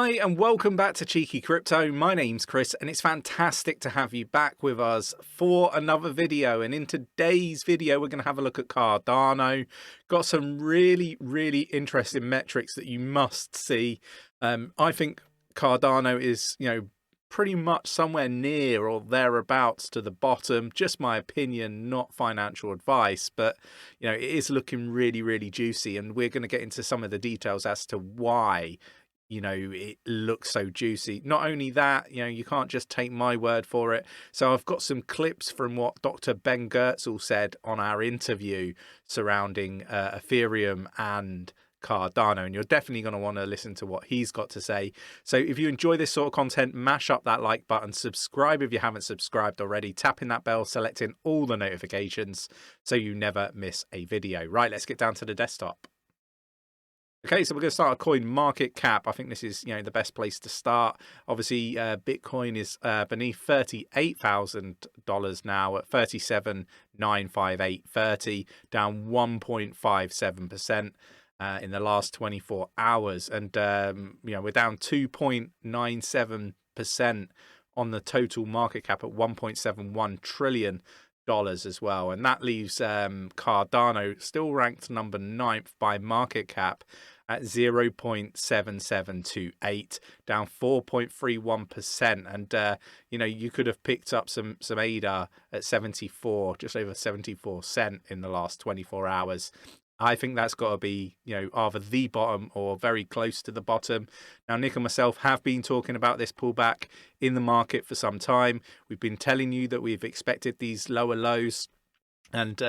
Hi and welcome back to Cheeky Crypto. My name's Chris and it's fantastic to have you back with us for another video. And in today's video, we're going to have a look at Cardano. Got some really interesting metrics that you must see. I think Cardano is, pretty much somewhere near or thereabouts to the bottom. Just my opinion, not financial advice, but it is looking really juicy, and we're going to get into some of the details as to why it looks so juicy. Not only that, you can't just take my word for it. So I've got some clips from what Dr. 𝗕𝗘𝗪𝗔𝗥𝗘 said on our interview surrounding Ethereum and Cardano, and you're definitely going to want to listen to what he's got to say. So if you enjoy this sort of content, mash up that like button, subscribe if you haven't subscribed already, tapping that bell, selecting all the notifications so you never miss a video. Right, let's get down to the desktop. Okay, so we're going to start a coin market cap. I think this is, the best place to start. Obviously, Bitcoin is beneath $38,000 now at 37,958.30, down 1.57%. In the last 24 hours, and we're down 2.97% on the total market cap at $1.71 trillion as well, and that leaves Cardano still ranked number 9th by market cap at 0.7728, down 4.31%. And you could have picked up some ADA at 74, just over 74 cent in the last 24 hours. I think that's got to be, either the bottom or very close to the bottom. Now, Nick and myself have been talking about this pullback in the market for some time. We've been telling you that we've expected these lower lows, and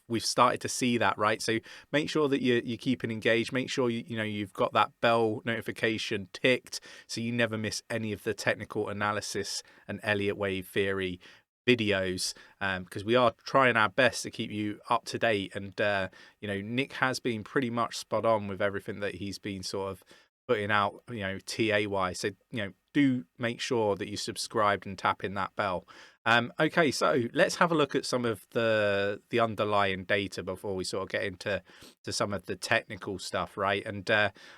we've started to see that, right? So make sure that you're keeping engaged. Make sure you've got that bell notification ticked so you never miss any of the technical analysis and Elliott wave theory videos, because we are trying our best to keep you up to date. And Nick has been pretty much spot on with everything that he's been sort of putting out, TA wise. So do make sure that you subscribed and tap in that bell. Okay, so let's have a look at some of the underlying data before we sort of get into some of the technical stuff, right? And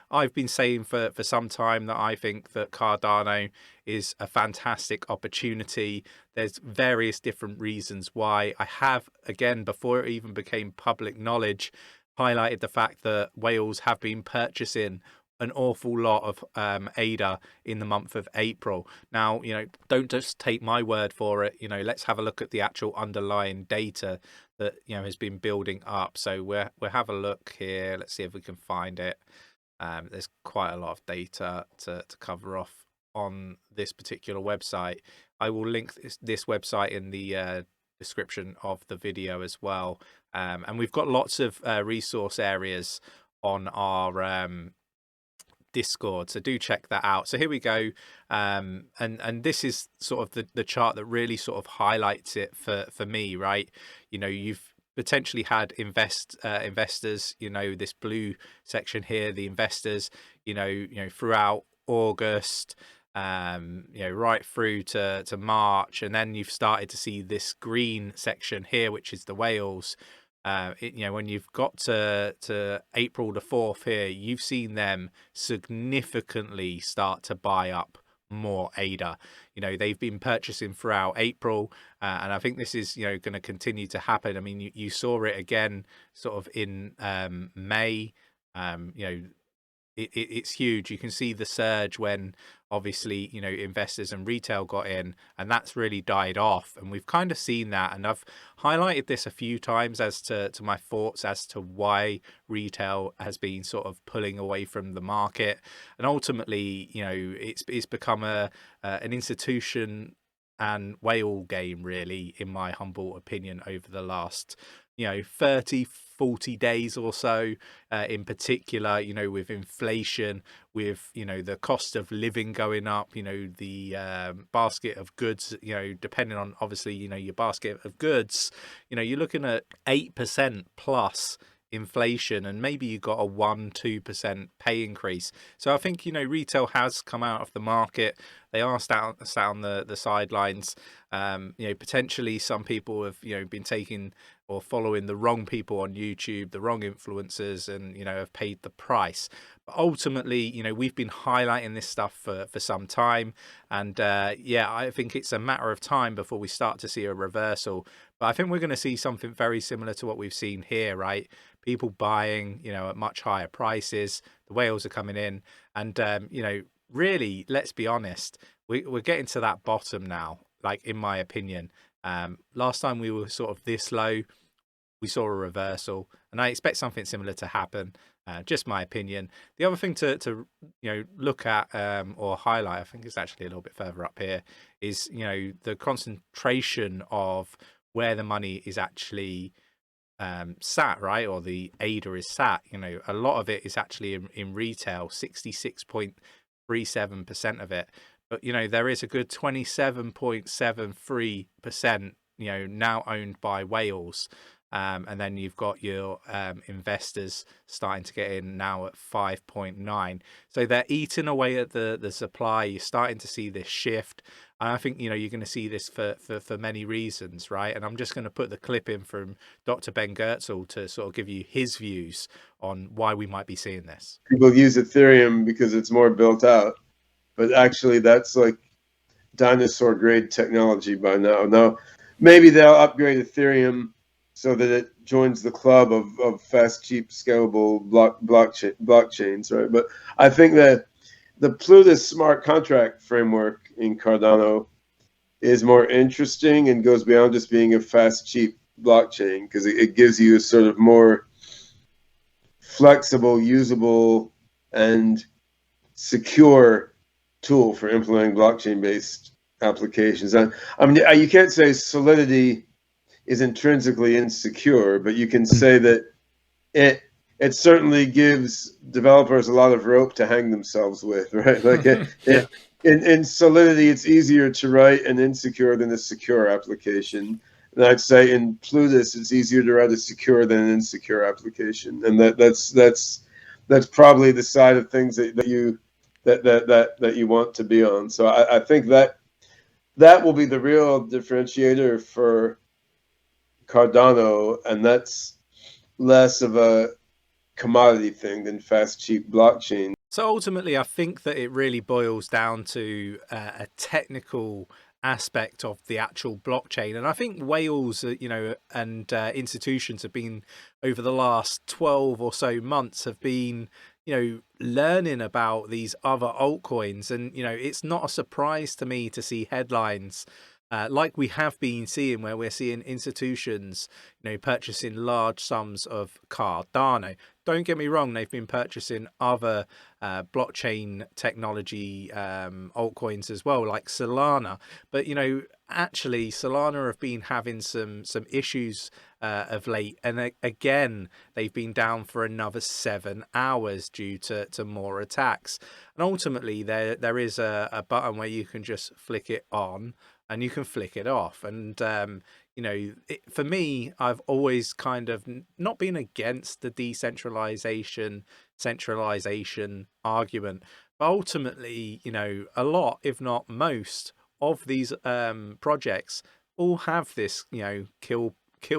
I've been saying for some time that I think that Cardano is a fantastic opportunity. There's various different reasons why. I have, again, before it even became public knowledge, highlighted the fact that whales have been purchasing an awful lot of ADA in the month of April. Now, don't just take my word for it. Let's have a look at the actual underlying data that has been building up. So we'll have a look here. Let's see if we can find it. There's quite a lot of data to cover off on this particular website. I will link this website in the description of the video as well. And we've got lots of resource areas on our Discord, so do check that out. So here we go, and this is sort of the chart that really sort of highlights it for me, right? You've potentially had investors, this blue section here, the investors, throughout August, right through to March, and then you've started to see this green section here, which is the whales. When you've got to April the 4th here, you've seen them significantly start to buy up more ADA. They've been purchasing throughout April, and I think this is going to continue to happen. I mean, you saw it again sort of in May. It's huge. You can see the surge when obviously investors and retail got in, and that's really died off, and we've kind of seen that. And I've highlighted this a few times as to my thoughts as to why retail has been sort of pulling away from the market, and ultimately it's become an institution and whale game, really, in my humble opinion, over the last 30-40 days or so, in particular, with inflation, with the cost of living going up, the basket of goods, depending on obviously your basket of goods, you're looking at 8% plus inflation, and maybe you got a 1-2% pay increase. So I think retail has come out of the market. They are sat on the sidelines. Potentially some people have been taking or following the wrong people on YouTube, the wrong influencers, and, you know, have paid the price. But ultimately, you know, we've been highlighting this stuff for some time. And yeah, I think it's a matter of time before we start to see a reversal. But I think we're going to see something very similar to what we've seen here, right? People buying, you know, at much higher prices. The whales are coming in. And, you know, really, let's be honest, we're getting to that bottom now, like, in my opinion. Last time we were sort of this low, we saw a reversal, and I expect something similar to happen. Just my opinion. The other thing to you know, look at or highlight, I think it's actually a little bit further up here, is, you know, the concentration of where the money is actually sat, right, or the ADA is sat. You know, a lot of it is actually in retail, 66.37% of it. But, you know, there is a good 27.73%, you know, now owned by whales. And then you've got your investors starting to get in now at 5.9. So they're eating away at the supply. You're starting to see this shift. And I think, you know, you're going to see this for many reasons, right? And I'm just going to put the clip in from Dr. Ben-Goertzel to sort of give you his views on why we might be seeing this. People use Ethereum because it's more built out. But actually, that's like dinosaur grade technology by now. Now, maybe they'll upgrade Ethereum so that it joins the club of fast, cheap, scalable blockchains, right? But I think that the Plutus smart contract framework in Cardano is more interesting and goes beyond just being a fast, cheap blockchain, because it gives you a sort of more flexible, usable, and secure tool for implementing blockchain-based applications. I mean, you can't say Solidity is intrinsically insecure, but you can say that it certainly gives developers a lot of rope to hang themselves with, right? Like in Solidity, it's easier to write an insecure than a secure application. And I'd say in Plutus, it's easier to write a secure than an insecure application. And that's probably the side of things that you want to be on. So I think that will be the real differentiator for Cardano, and that's less of a commodity thing than fast, cheap blockchain. So ultimately, I think that it really boils down to a technical aspect of the actual blockchain. And I think whales, you know, and institutions have been, over the last 12 or so months, have been, you know, learning about these other altcoins. And, you know, it's not a surprise to me to see headlines like we have been seeing, where we're seeing institutions, you know, purchasing large sums of Cardano. Don't get me wrong, they've been purchasing other blockchain technology altcoins as well, like Solana. But, you know, actually Solana have been having some issues of late, and again they've been down for another 7 hours due to more attacks. And ultimately there is a button where you can just flick it on and you can flick it off. And you know, for me, I've always kind of not been against the decentralization centralization argument, but ultimately, you know, a lot, if not most, of these projects all have this, you know, kill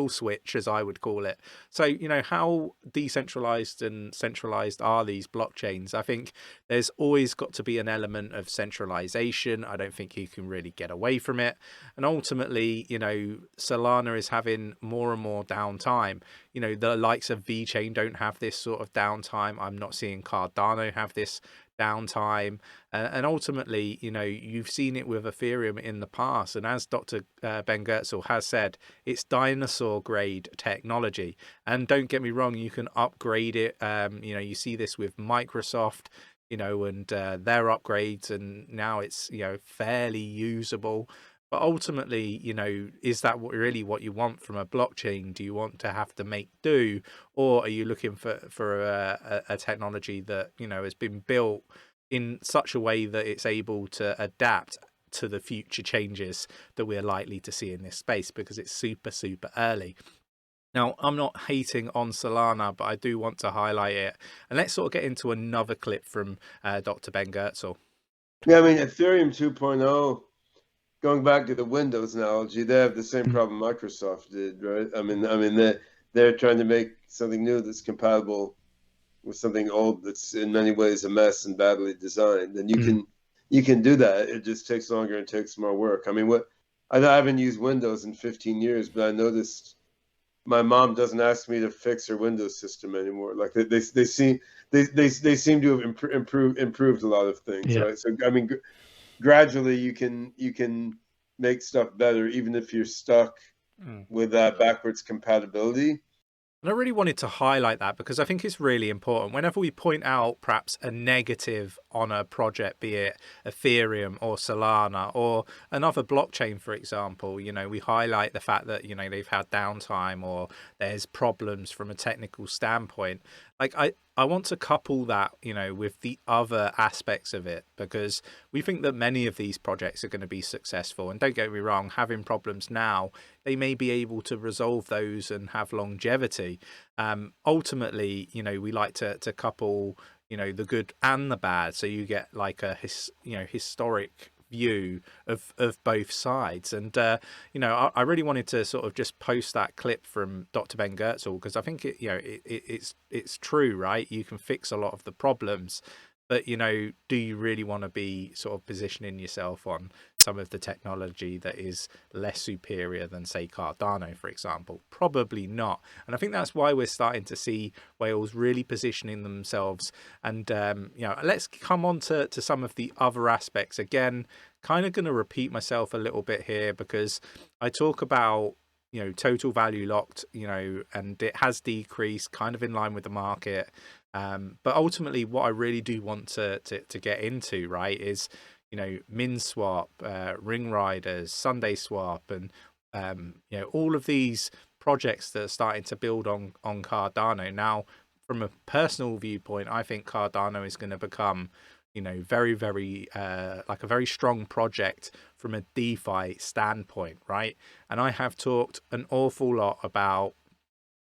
switch, as I would call it. So, you know, how decentralized and centralized are these blockchains? I think there's always got to be an element of centralization. I don't think you can really get away from it. And ultimately, you know, Solana is having more and more downtime. You know, the likes of VeChain don't have this sort of downtime. I'm not seeing Cardano have this downtime, and ultimately, you know, you've seen it with Ethereum in the past, and as Dr. Ben-Goertzel has said, it's dinosaur grade technology. And don't get me wrong, you can upgrade it. You know, you see this with Microsoft, you know, and their upgrades, and now it's, you know, fairly usable. But ultimately, you know, is that really what you want from a blockchain? Do you want to have to make do, or are you looking for a technology that, you know, has been built in such a way that it's able to adapt to the future changes that we're likely to see in this space, because it's super early. Now, I'm not hating on Solana, but I do want to highlight it. And let's sort of get into another clip from Dr. Ben-Goertzel. Yeah, I mean, Ethereum 2.0 going back to the Windows analogy, they have the same problem Microsoft did, right? I mean, they're trying to make something new that's compatible with something old that's in many ways a mess and badly designed. And you can do that. It just takes longer and takes more work. I mean, I haven't used Windows in 15 years, but I noticed my mom doesn't ask me to fix her Windows system anymore. Like they seem to have improved a lot of things, right? So I mean, gradually you can make stuff better, even if you're stuck with that backwards compatibility. And I really wanted to highlight that because I think it's really important. Whenever we point out perhaps a negative on a project, be it Ethereum or Solana or another blockchain, for example, you know, we highlight the fact that, you know, they've had downtime or there's problems from a technical standpoint. Like I want to couple that, you know, with the other aspects of it, because we think that many of these projects are going to be successful. And don't get me wrong, having problems now, they may be able to resolve those and have longevity. Ultimately, you know, we like to couple, you know, the good and the bad. So you get like a historic view of both sides. And you know, I really wanted to sort of just post that clip from Dr. 𝗕𝗃𝗀𝗃 because I think it, you know, it's true, right? You can fix a lot of the problems, but you know, do you really want to be sort of positioning yourself on some of the technology that is less superior than, say, Cardano, for example? Probably not. And I think that's why we're starting to see whales really positioning themselves. And you know, let's come on to some of the other aspects. Again, kind of going to repeat myself a little bit here because I talk about, you know, total value locked, you know, and it has decreased kind of in line with the market. But ultimately, what I really do want to get into, right, is, you know, MinSwap, Ring Riders, Sunday Swap, and you know, all of these projects that are starting to build on Cardano. Now, from a personal viewpoint, I think Cardano is going to become, you know, very, very like a very strong project from a DeFi standpoint, right? And I have talked an awful lot about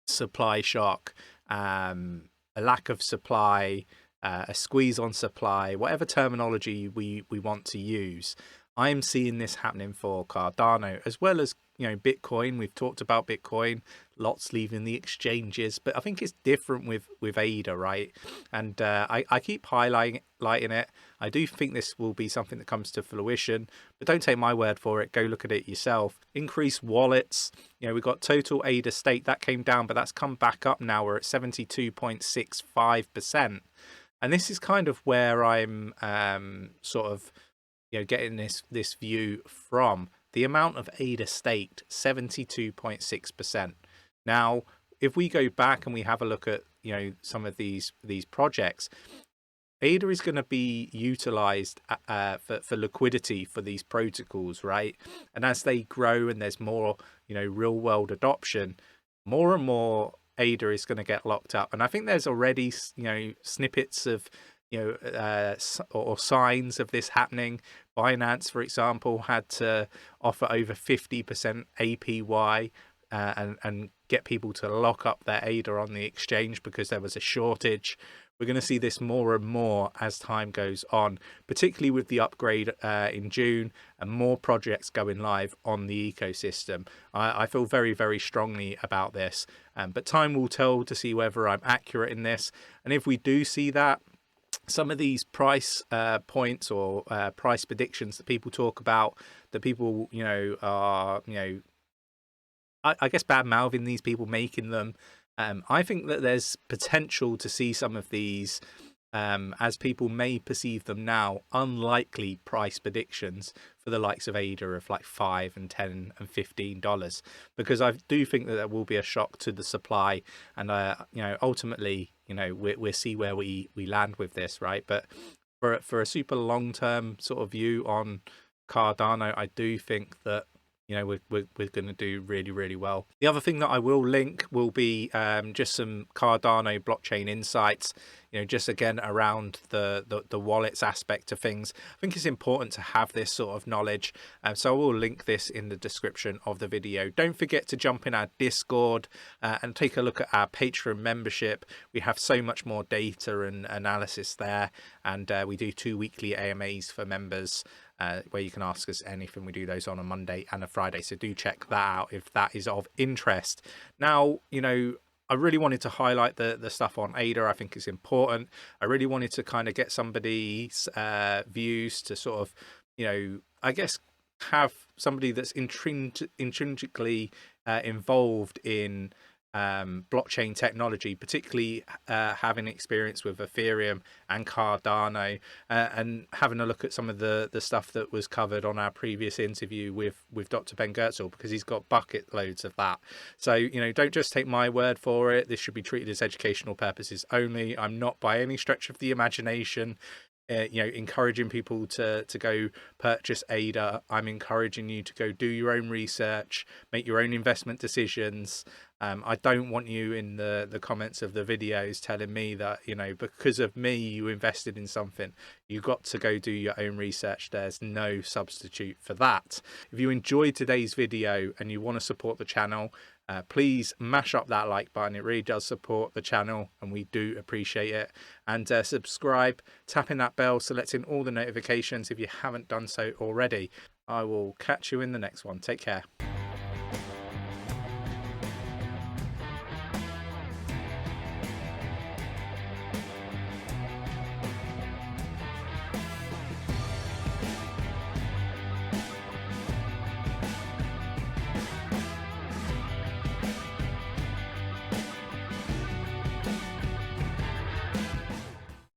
supply shock, a lack of supply, a squeeze on supply, whatever terminology we want to use. I'm seeing this happening for Cardano as well as, you know, Bitcoin. We've talked about Bitcoin, lots leaving the exchanges, but I think it's different with ADA, right? And I keep highlighting it. I do think this will be something that comes to fruition, but don't take my word for it. Go look at it yourself. Increased wallets. You know, we've got total ADA stake that came down, but that's come back up now. We're at 72.65%. And this is kind of where I'm sort of, you know, getting this view from. The amount of ADA staked, 72.6%. Now, if we go back and we have a look at, you know, some of these projects, ADA is going to be utilized for liquidity for these protocols, right? And as they grow and there's more, you know, real world adoption, more and more ADA is going to get locked up. And I think there's already, you know, snippets of, you know, or signs of this happening. Binance, for example, had to offer over 50% APY and get people to lock up their ADA on the exchange because there was a shortage. We're going to see this more and more as time goes on, particularly with the upgrade in June and more projects going live on the ecosystem. I feel very, very strongly about this, but time will tell to see whether I'm accurate in this. And if we do see that, some of these price points or price predictions that people talk about, that people, you know, are, you know, I guess bad mouthing these people making them. I think that there's potential to see some of these, as people may perceive them now, unlikely price predictions for the likes of ADA of like $5 and $10 and $15, because I do think that there will be a shock to the supply, and you know, ultimately, you know, we'll see where we land with this, right? But for a super long term sort of view on Cardano, I do think that, you know, we're going to do really, really well. The other thing that I will link will be just some Cardano blockchain insights, you know, just again around the wallets aspect of things. I think it's important to have this sort of knowledge. So I will link this in the description of the video. Don't forget to jump in our Discord and take a look at our Patreon membership. We have so much more data and analysis there, and we do 2 weekly AMAs for members. where you can ask us anything. We do those on a Monday and a Friday, so do check that out if that is of interest. Now, I really wanted to highlight the stuff on ADA. I think it's important. I really wanted to kind of get somebody's views to sort of, I guess, have somebody that's intrinsically involved in blockchain technology, particularly having experience with Ethereum and Cardano, and having a look at some of the stuff that was covered on our previous interview with Dr. Ben Goertzel, because he's got bucket loads of that. So, don't just take my word for it. This should be treated as educational purposes only. I'm not by any stretch of the imagination encouraging people to go purchase ADA. I'm encouraging you to go do your own research, make your own investment decisions. I don't want you in the comments of the videos telling me that, because of me, you invested in something. You've got to go do your own research. There's no substitute for that. If you enjoyed today's video and you want to support the channel, please mash up that like button. It really does support the channel and we do appreciate it. And subscribe, tapping that bell, selecting all the notifications if you haven't done so already. I will catch you in the next one. Take care.